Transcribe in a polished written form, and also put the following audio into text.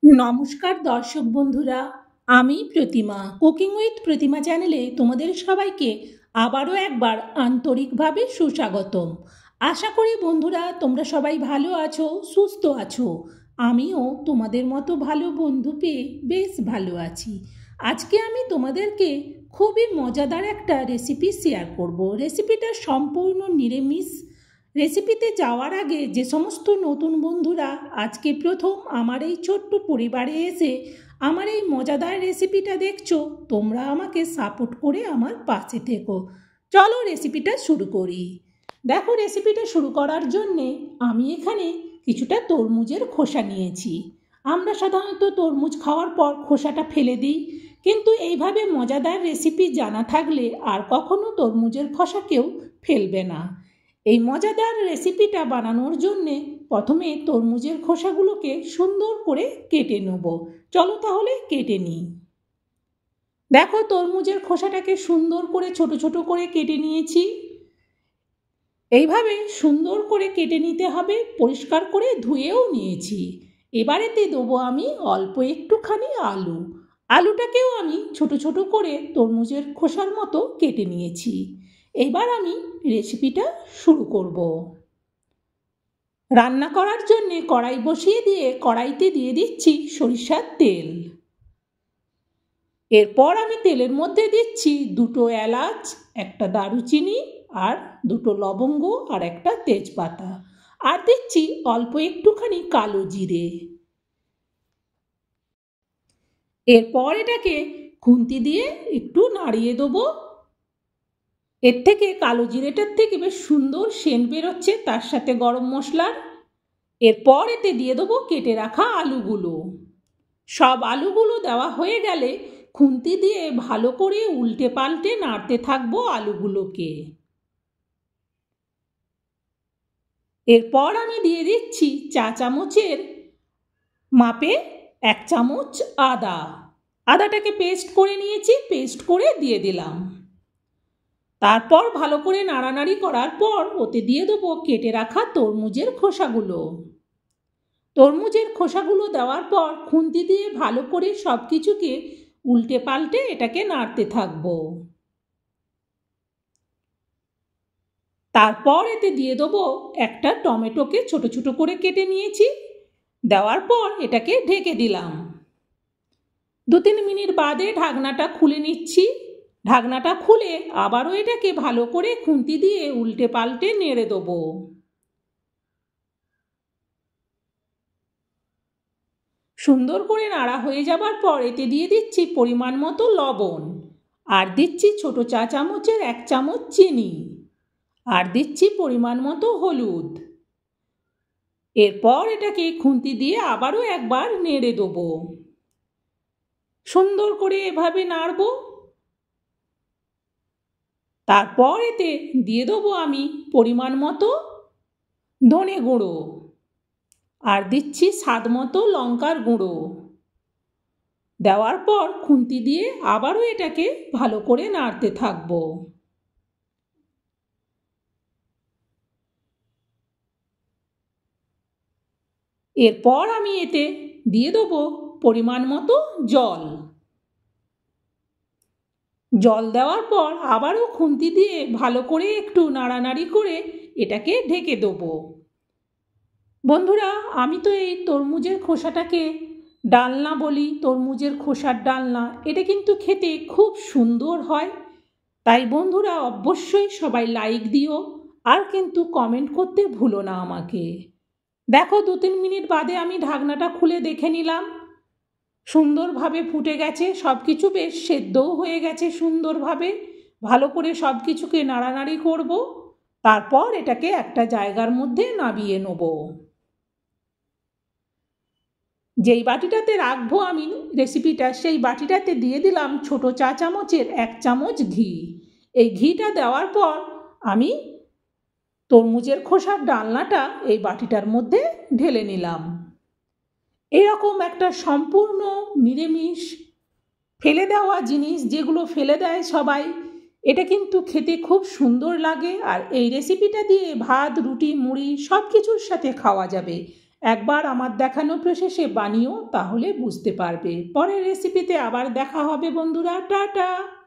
নমস্কার দর্শক বন্ধুরা, আমি প্রতিমা কুকিং উইথ প্রতিমা চ্যানেলে তোমাদের সবাইকে আবারও একবার আন্তরিকভাবে সুস্বাগতম। আশা করি বন্ধুরা তোমরা সবাই ভালো আছো, সুস্থ আছো। আমিও তোমাদের মতো ভালো বন্ধু পেয়ে বেশ ভালো আছি। আজকে আমি তোমাদেরকে খুবই মজাদার একটা রেসিপি শেয়ার করব। রেসিপিটা সম্পূর্ণ নিরামিষ। রেসিপিতে যাওয়ার আগে যে সমস্ত নতুন বন্ধুরা আজকে প্রথম আমার এই ছোট্ট পরিবারে এসে আমার এই মজাদার রেসিপিটা দেখছো, তোমরা আমাকে সাপোর্ট করে আমার পাশে থেকো। চলো রেসিপিটা শুরু করি। দেখো, রেসিপিটা শুরু করার জন্যে আমি এখানে কিছুটা তরমুজের খোসা নিয়েছি। আমরা সাধারণত তরমুজ খাওয়ার পর খোসাটা ফেলে দিই, কিন্তু এইভাবে মজাদার রেসিপি জানা থাকলে আর কখনো তরমুজের খোসা কেউ ফেলবে না। এই মজাদার রেসিপিটা বানানোর জন্যে প্রথমে তরমুজের খোসাগুলোকে সুন্দর করে কেটে নেব। চলো তাহলে কেটে নিই। দেখো, তরমুজের খোসাটাকে সুন্দর করে ছোট ছোট করে কেটে নিয়েছি। এইভাবে সুন্দর করে কেটে নিতে হবে, পরিষ্কার করে ধুয়েও নিয়েছি। এবারেতে দেবো আমি অল্প একটুখানি আলু। আলুটাকেও আমি ছোট ছোট করে তরমুজের খোসার মতো কেটে নিয়েছি। এবার আমি রেসিপিটা শুরু করব। রান্না করার জন্যে কড়াই বসিয়ে দিয়ে কড়াইতে দিয়ে দিচ্ছি সরিষার তেল। এরপর আমি তেলের মধ্যে দিচ্ছি 2টো এলাচ, একটা দারুচিনি আর 2টো লবঙ্গ আর একটা তেজপাতা, আর দিচ্ছি অল্প একটুখানি কালো জিরে। এরপর এটাকে খুন্তি দিয়ে একটু নাড়িয়ে দেবো। এর থেকে কালো জিরেটার থেকে বেশ সুন্দর সেন্ট বেরোচ্ছে, তার সাথে গরম মশলার। এরপর এতে দিয়ে দেবো কেটে রাখা আলুগুলো। সব আলুগুলো দেওয়া হয়ে গেলে খুন্তি দিয়ে ভালো করে উল্টে পাল্টে নাড়তে থাকবো আলুগুলোকে। এরপর আমি দিয়ে দিচ্ছি চা চামচের মাপে 1 চামচ আদা। আদাটাকে পেস্ট করে নিয়েছি, পেস্ট করে দিয়ে দিলাম। তারপর ভালো করে নাড়ানাড়ি করার পর ওতে দিয়ে দেবো কেটে রাখা তরমুজের খোসাগুলো। তরমুজের খোসাগুলো দেওয়ার পর খুন্তি দিয়ে ভালো করে সব কিছুকে উল্টে পাল্টে এটাকে নাড়তে থাকবো। তারপর এতে দিয়ে দেবো একটা টমেটোকে ছোট ছোট করে কেটে নিয়েছি। দেওয়ার পর এটাকে ঢেকে দিলাম। 2-3 মিনিট বাদে ঢাকনাটা খুলে নিচ্ছি। ঢাকনাটা খুলে আবারও এটাকে ভালো করে খুন্তি দিয়ে উল্টে পাল্টে নেড়ে দেবো। সুন্দর করে নাড়া হয়ে যাবার পর এতে দিয়ে দিচ্ছি পরিমাণ মতো লবণ, আর দিচ্ছি ছোট চা চামচের 1 চামচ চিনি, আর দিচ্ছি পরিমাণ মতো হলুদ। এরপর এটাকে খুন্তি দিয়ে আবারও একবার নেড়ে দেবো। সুন্দর করে এভাবে নাড়ব। তারপর এতে দিয়ে দেবো আমি পরিমাণ মতো ধনে গুঁড়ো, আর দিচ্ছি স্বাদ মতো লঙ্কার গুঁড়ো। দেওয়ার পর খুন্তি দিয়ে আবারও এটাকে ভালো করে নাড়তে থাকবো। এরপর আমি এতে দিয়ে দেবো পরিমাণ মতো জল। জল দেওয়ার পর আবারও খুন্তি দিয়ে ভালো করে একটু নাড়ানাড়ি করে এটাকে ঢেকে দেবো। বন্ধুরা, আমি তো এই তরমুজের খোসাটাকে ডালনা বলি, তরমুজের খোসার ডালনা। এটা কিন্তু খেতে খুব সুন্দর হয়। তাই বন্ধুরা অবশ্যই সবাই লাইক দিও, আর কিন্তু কমেন্ট করতে ভুলো না আমাকে। দেখো, 2-3 মিনিট বাদে আমি ঢাকনাটা খুলে দেখে নিলাম। সুন্দরভাবে ফুটে গেছে, সব কিছু বেশ সেদ্ধও হয়ে গেছে সুন্দরভাবে। ভালো করে সব কিছুকে নাড়ানাড়ি করব। তারপর এটাকে একটা জায়গার মধ্যে নামিয়ে নেব। যেই বাটিটাতে রাখবো আমি রেসিপিটা, সেই বাটিটাতে দিয়ে দিলাম ছোট চা চামচের 1 চামচ ঘি। এই ঘিটা দেওয়ার পর আমি তরমুজের খোসার ডালনাটা এই বাটিটার মধ্যে ঢেলে নিলাম। এরকম একটা সম্পূর্ণ নিরামিষ ফেলে দেওয়া জিনিস, যেগুলো ফেলে দেয় সবাই, এটা কিন্তু খেতে খুব সুন্দর লাগে। আর এই রেসিপিটা দিয়ে ভাত, রুটি, মুড়ি সব কিছুর সাথে খাওয়া যাবে। একবার আমার দেখানো প্রসেসে বানিও, তাহলে বুঝতে পারবে। পরের রেসিপিতে আবার দেখা হবে বন্ধুরা, টাটা।